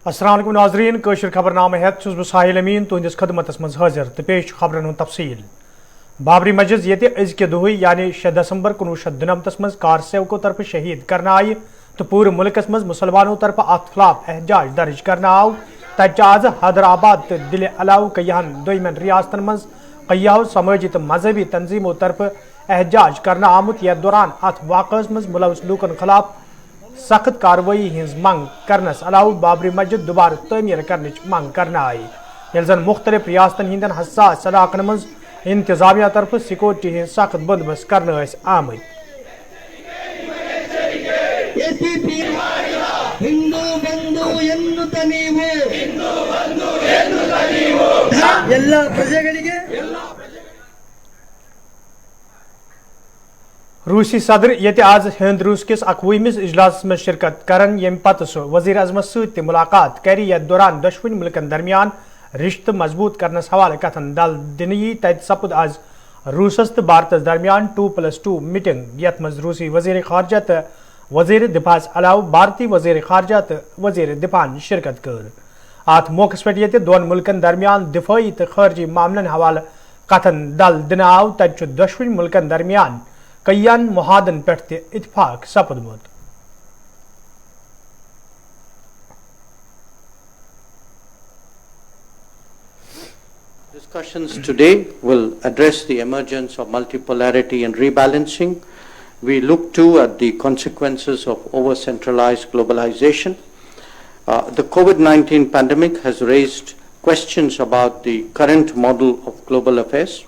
السلام علیکم ناظرین کوشر خبر نامہ ہیت چھس بہ ساحل امین تہندس خدمتس مز حاضر تو پیش خبرن ہند تفصیل بابری مسجد یہ ازکہ دہی یعنی 6 دسمبر 1997 مز کار سیوکو طرف شہید کرنا آئی تو پور ملکس مز مسلمانوں طرف ات خلاف احتجاج درج کرنا آو تچ آز حیدرآباد تو دل علاوہ کیہن دویمن ریاستن مز قیاو سماجی تو مذہبی تنظیموں طرف احتجاج کرنا آمت یتھ دوران ات واقعس مز ملوث لوکن خلاف سخت کاروائی ہز منگ کرنس علاوہ بابری مسجد دوبارہ تعمیر کرنچ منگ کرنا آئی یل زن مختلف ریاستن ہندن حساس علاقن مز انتظامیہ طرف سیکورٹی ہز سخت بندوبست کرنا آمت روسی صدر یہ آز ہند روس کس 21 اجلاس میں شرکت کرن یم پتہ سہ وزیر اعظمس ست ملاقات کر یتھ دوران دشوین ملکن درمیان رشتہ مضبوط کرنس حوالہ کتھن دل دنی تت سپد آز روسس تو بھارتس درمیان 2+2 میٹنگ یتھ مز روسی وزیر خارجہ تو وزیر دفاع علاوہ بھارتی وزیر خارجہ تو وزیر دفاع شرکت کر ات موقع پہ یہ دون ملکن درمیان دفاعی تو خارجی معاملن حوالہ کتھن دل دن آو تت دشوین ملکن درمیان کئین محادن پہ اتفاق سپدمت Discussions today will address the emergence of multipolarity and rebalancing. We look too at the consequences of over-centralized globalization. The COVID-19 pandemic has raised questions about the current model of global affairs.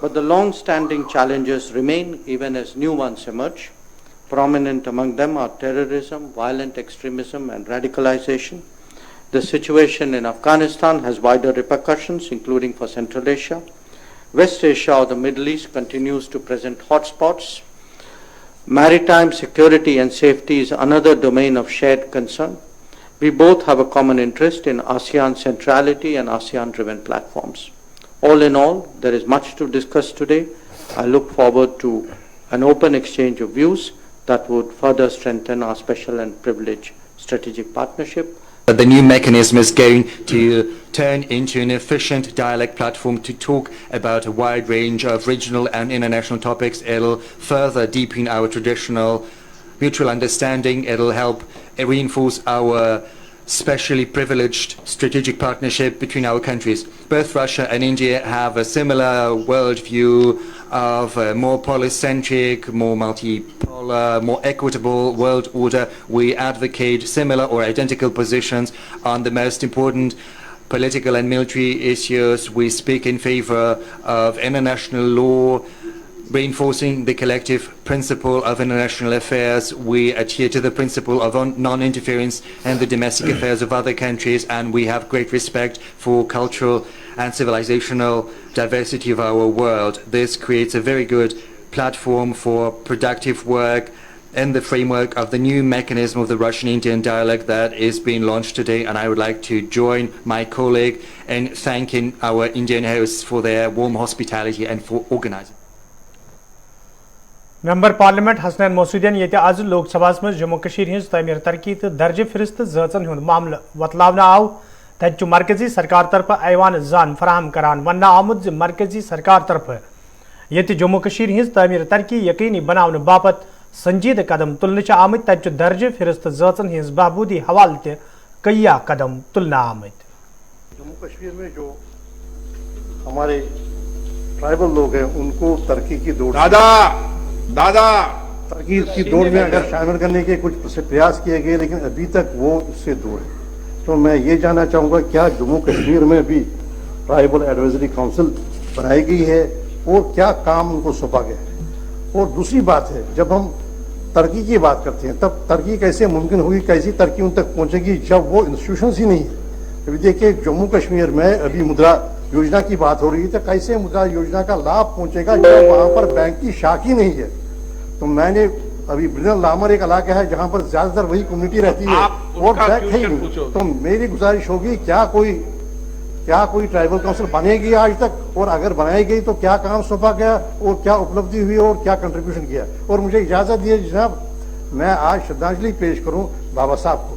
But the long-standing challenges remain even as new ones emerge. Prominent among them are terrorism, violent extremism, and radicalization. The situation in Afghanistan has wider repercussions, including for Central Asia. West Asia or the Middle East continues to present hotspots. Maritime security and safety is another domain of shared concern. We both have a common interest in ASEAN centrality and ASEAN-driven platforms. All in all, there is much to discuss today. I look forward to an open exchange of views that would further strengthen our special and privileged strategic partnership. The new mechanism is going to turn into an efficient dialogue platform to talk about a wide range of regional and international topics. It'll further deepen our traditional mutual understanding. It'll help reinforce our specially privileged strategic partnership between our countries. Both Russia and India have a similar worldview of a more polycentric, more multipolar, more equitable world order. We advocate similar or identical positions on the most important political and military issues. We speak in favor of international law, reinforcing the collective principle of international affairs. We adhere to the principle of non-interference in the domestic affairs of other countries, and we have great respect for cultural and civilizational diversity of our world. This creates a very good platform for productive work in the framework of the new mechanism of the Russian-Indian dialogue that is being launched today, and I would like to join my colleague in thanking our Indian hosts for their warm hospitality and for organizing. Member parliament Hasnain مسعودین یہ آز لوک سبھا مز جموں کشیر his تعمیر ترقی تو درجہ فہرست ذاژن ہند معاملہ وتلاونہ آو تت مرکزی سرکار طرف ایوان زان فراہم کران ونہ آمد مرکزی سرکار طرف یہ جموں کشیر ہز تعمیر ترقی یقینی بناؤن باپت سنجیدہ قدم تلنے آمت تت درجہ فہرست ذاژن ہز بہبودی حوالہ تہ کیا قدم تلنا آمت. جموں کشمیر میں جو ہمارے ٹرائبل لوگ ہیں ان کو ترقی کی دوڑ ترقی کی دوڑ میں اگر شامل کرنے کے کچھ پریاس کیے گئے لیکن ابھی تک وہ اس سے دور ہے. تو میں یہ جاننا چاہوں گا کیا جموں کشمیر میں بھی ٹرائبل ایڈوائزری کونسل بنائی گئی ہے اور کیا کام ان کو سونپا گیا ہے. اور دوسری بات ہے جب ہم ترقی کی بات کرتے ہیں تب ترقی کیسے ممکن ہوگی, کیسی ترقی ان تک پہنچے گی جب وہ انسٹیٹیوشنز ہی نہیں ہیں. ابھی دیکھیے جموں کشمیر میں ابھی مدرا یوجنا کی بات ہو رہی ہے تو کیسے مدرا یوجنا کا لابھ پہنچے گا جب وہاں پر بینک کی شاخ ہی نہیں ہے. تو میں نے ابھی برنل لامر ایک علاقہ ہے جہاں پر زیادہ تر وہی کمیونٹی رہتی ہے اور بینک ہے ہی نہیں. تو میری گزارش ہوگی کیا کوئی ٹرائبل کونسل بنے گی آج تک, اور اگر بنائی گئی تو کیا کام سونپا گیا اور کیا اپلبدھی ہوئی اور کیا کنٹریبیوشن کیا. اور مجھے اجازت دیے جناب میں آج شردھانجلی پیش کروں بابا صاحب کو.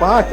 5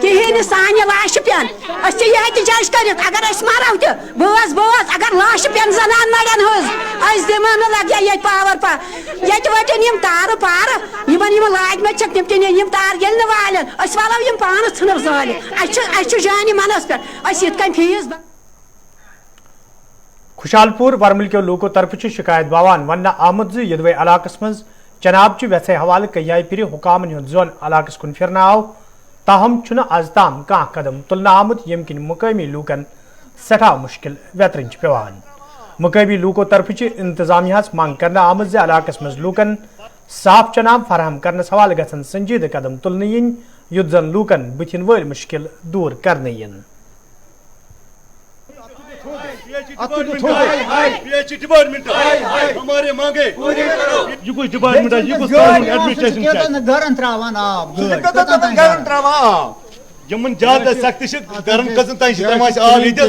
کہین سانہ لاش پین اس یہ جج کرت اگر اس مارو تہ بوز بوز اگر لاش پین زنان مڑن ہز اس دمو نہ لگیا یہ پاور پا یہ وٹن یم تار پار یمن یم لاج میں چک تم یم تار گل نہ والن اس والو یم پان ژھنر زال اس جانی منس پہ اس یت کن فیس خوشحال پور ورمل کے لوکو طرف شکایت باوان ون آمد یدوے علاقس مز چناب چہ ویسے حوالہ کئی پھر حکامن ہند زون علاقس کن پھرنا آو تاہم چھن آز تام کان قدم تلنا آمد یم کن مقامی لوکن سٹھا مشکل ویترن پیوان مقامی لوکو طرف انتظامیہ مانگ کرنا آمد زِ علاقس مز لوکن صاف چناب فراہم کرنس حوالہ گھن سنجیدہ قدم تلن ین یت زن لوکن بتھن ول مشکل دور کرنے ین ڈپارٹمنٹ ہمارے مانگے یہ کچھ ڈپارٹمنٹ یہ کچھ ایڈمنسٹریشن گرن تراوان آب گرن تراوان آب یمن زیادہ سختی چھ گرن کزن تان تراوان آب یت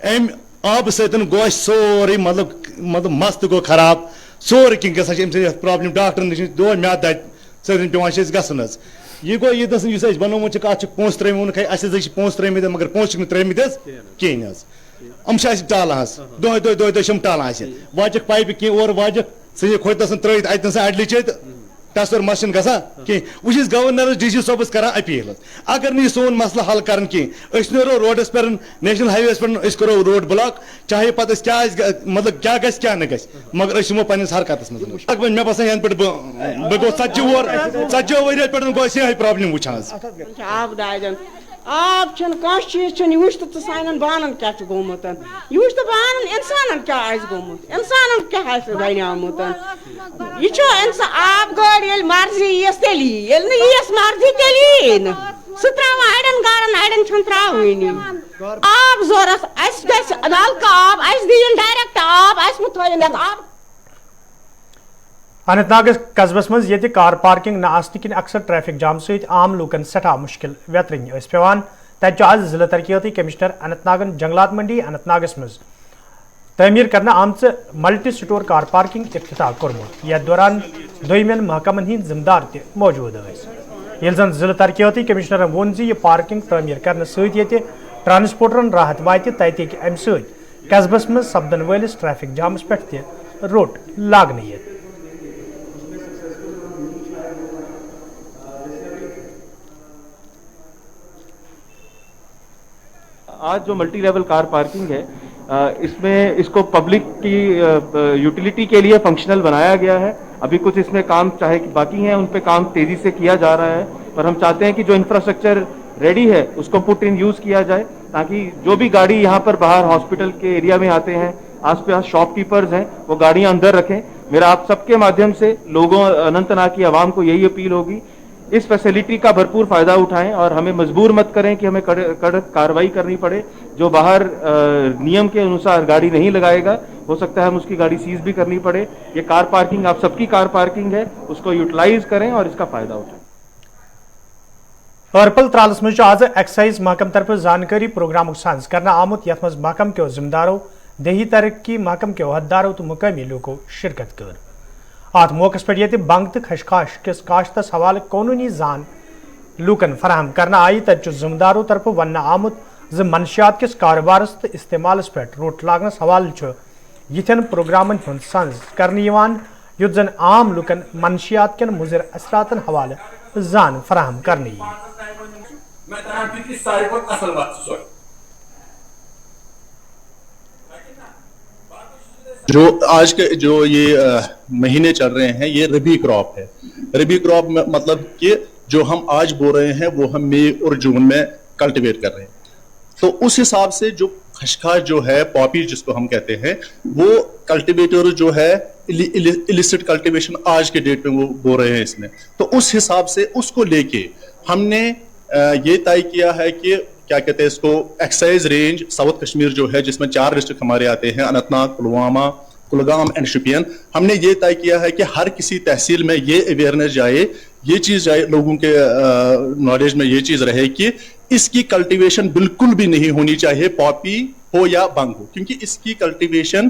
ام آب ستن گوش سوری مطلب مست گو خراب سوری کن گژھان ام سے پرابلم ڈاکٹر نش دور میاد دت سرن پیوان گژھن حظ یہ گو یہ دس اس بنومت ات پونس ترم وونک اہس پونس ترمت مگر پونس ترمت کہین ام ٹالان دم ٹالان واجک پائپہ کی اور واجک ثہ کھوت ترت اتن سا اڈلی چھ ٹسور مشن گا کہ بس گورنرس ڈی سی صوبس کران اپیل اگر نہیں سون مسئلہ حل کرن کی نیرو روڈس پہ نیشنل ہائی ویز پہ کرو روڈ بلاک چاہے پتہ کیا مطلب کیا گھس کیا نہ گھس مگر ہمو پنس حرکتس مز مے باسان ین پہ بہ گو 40 ورین پہ گو یہ پرابلم وچان آب دادن آب چھن کانٛہہ چیٖز چھُنہٕ یہِ وٕچھ تہٕ سانٮ۪ن بانن کیٛاہ چھُ گوٚمُت یہِ وٕچھ تہٕ بانن اِنسانن کیٛاہ آسہِ گوٚمُت اِنسانن کیٛاہ آسہِ بنیومُت یہِ چھُ اِنسان آب گٲڑۍ ییٚلہِ مرضی ییٖیَس تیٚلہِ یی ییٚلہِ نہٕ ییٖیَس مرضی تیٚلہِ یی نہٕ سُہ ترٛاوان اَڑٮ۪ن گرن اَڑٮ۪ن چھُنہٕ ترٛاوٲنی آب ضوٚرتھ اَسہِ گژھِ نلکہٕ آب اَسہِ دِیِن ڈایریکٹ آب اَسہِ مہٕ تھٲیِن یَتھ آب اننت ناگ قصبس مز یہ کار پارکنگ نہ آسن کن اکثر ٹریفک جام ست عام لوکن سٹھا مشکل ویترن پیوان تت آج ضلع ترقیاتی کمشنر اننت ناگن جنگلات منڈی اننت ناگس مز تعمیر کرنا آمچ ملٹی سٹور کار پارکنگ افتتاح کورمت یتھ دوران دویمین محکمن ہند ذمہ دار تہ موجود یل زن ضلع ترقیاتی کمشنرن وون زِ یہ پارکنگ تعمیر کرنے ست یہ ٹرانسپورٹرن راحت وات تت امہ ست قصبس مز سپدن ولس ٹریفک جامس پہ تہ روٹ لاگنہ یت آج جو ملٹی لیول کار پارکنگ ہے اس میں اس کو پبلک کی یوٹیلیٹی کے لیے فنکشنل بنایا گیا ہے ابھی کچھ اس میں کام چاہے باقی ہیں ان پہ کام تیزی سے کیا جا رہا ہے اور ہم چاہتے ہیں کہ جو انفراسٹرکچر ریڈی ہے اس کو پٹ ان یوز کیا جائے تاکہ جو بھی گاڑی یہاں پر باہر ہاسپٹل کے ایریا میں آتے ہیں آس پاس شاپ کیپرز ہیں وہ گاڑیاں اندر رکھیں میرا آپ سب کے مادھیم سے لوگوں اننت ناگ کی عوام کو یہی اپیل ہوگی اس فیسلٹی کا بھرپور فائدہ اٹھائیں اور ہمیں مجبور مت کریں کہ ہمیں کڑک کارروائی کرنی پڑے جو باہر نیم کے انوسار گاڑی نہیں لگائے گا ہو سکتا ہے ہم اس کی گاڑی سیز بھی کرنی پڑے یہ کار پارکنگ آپ سب کی کار پارکنگ ہے اس کو یوٹیلائز کریں اور اس کا فائدہ اٹھائیں پرپل ترالس مز آج ایکسائز محکم طرف زانکاری پروگرام سانز کرنا آمت یت مز محکم کے ذمہ داروں دیہی ترقی محکم کے عہدیداروں تو مقامی لوگوں شرکت کر ات موقع پہ یہ بنگ تو خشخاش کس کاشتس حوالہ قانونی زان لوکن فراہم کرنا آئی تت ذمہ داروں طرف ون آمت منشیات کس کاروبارس تو استعمالس پہ روٹ لاگنس حوالہ یتھن پروگرامن ہند سنز کرنے یت زن عام لوکن منشیات کن مضر اثراتن حوالہ زان فراہم کرنے جو آج کے جو یہ مہینے چل رہے ہیں یہ ربی کراپ ہے ربی کراپ مطلب کہ جو ہم آج بو رہے ہیں وہ ہم مئی اور جون میں کلٹیویٹ کر رہے ہیں تو اس حساب سے جو خشخاش جو ہے پاپی جس کو ہم کہتے ہیں وہ کلٹیویٹر جو ہے ایلیسٹ کلٹیویشن آج کے ڈیٹ میں وہ بو رہے ہیں اس میں تو اس حساب سے اس کو لے کے ہم نے یہ طے کیا ہے کہ کیا کہتے ہیں اس کو ایکسائز رینج ساؤتھ کشمیر جو ہے جس میں 4 ڈسٹرکٹ ہمارے آتے ہیں اننت ناگ پلوامہ کلگام اینڈ شوپین ہم نے یہ طے کیا ہے کہ ہر کسی تحصیل میں یہ اویئرنیس جائے یہ چیز جائے لوگوں کے نالج میں یہ چیز رہے کہ اس کی کلٹیویشن بالکل بھی نہیں ہونی چاہیے پاپی ہو یا بنگ ہو کیونکہ اس کی کلٹیویشن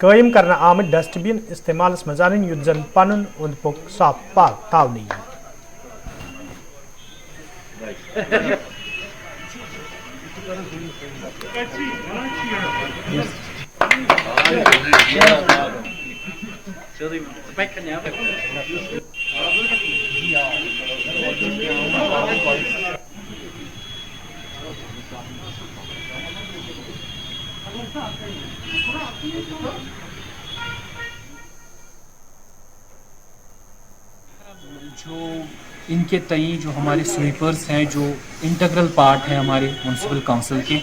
قائم کرنا آمد ڈسٹ بن استعمال مز ان یت زن پن اوند پک صاف پاک تھونی جو ان کے تئیں جو ہمارے سویپرز ہیں جو انٹیگرل پارٹ ہیں ہمارے میونسپل کونسل کے،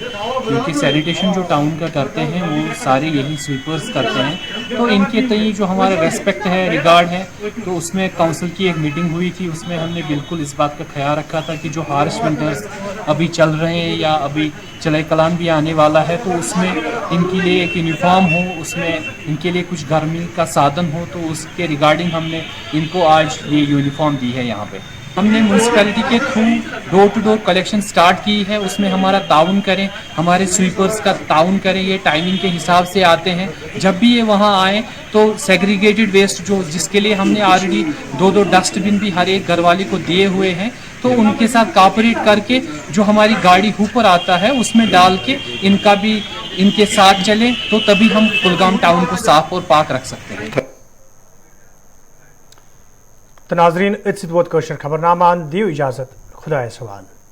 کیونکہ سینیٹیشن جو ٹاؤن کا کرتے ہیں وہ سارے یہی سویپرز کرتے ہیں، تو ان کے تئیں جو ہمارا ریسپیکٹ ہے، ریگارڈ ہے، تو اس میں کونسل کی ایک میٹنگ ہوئی تھی، اس میں ہم نے بالکل اس بات کا خیال رکھا تھا کہ جو ہارش ونٹرز ابھی چل رہے ہیں یا ابھی چلے کلان بھی آنے والا ہے، تو اس میں ان کے لیے ایک یونیفارم ہو، اس میں ان کے لیے کچھ گرمی کا سادھن ہو، تو اس کے ریگارڈنگ ہم نے ان کو آج یہ یونیفارم دی ہے۔ یہاں پہ ہم نے میونسپیلٹی کے through door to door collection start کی ہے، اس میں ہمارا تعاون کریں، ہمارے سویپرز کا تعاون کریں، یہ ٹائمنگ کے حساب سے آتے ہیں، جب بھی یہ وہاں آئیں تو سیگریگیٹڈ ویسٹ جو جس کے لیے ہم نے آلریڈی 2 ڈسٹ بن بھی ہر ایک گھر والے کو دیے ہوئے ہیں، تو ان کے ساتھ کوآپریٹ کر کے جو ہماری گاڑی ہوپر آتا ہے اس میں ڈال کے ان کا بھی ان کے ساتھ چلیں، تو تبھی ہم کلگام ٹاؤن کو صاف اور پاک رکھ سکتے ہیں۔ تو ناظرین ات ست ووت کٲشُر خبرنامہ دیو اجازت خدایس حوالہ۔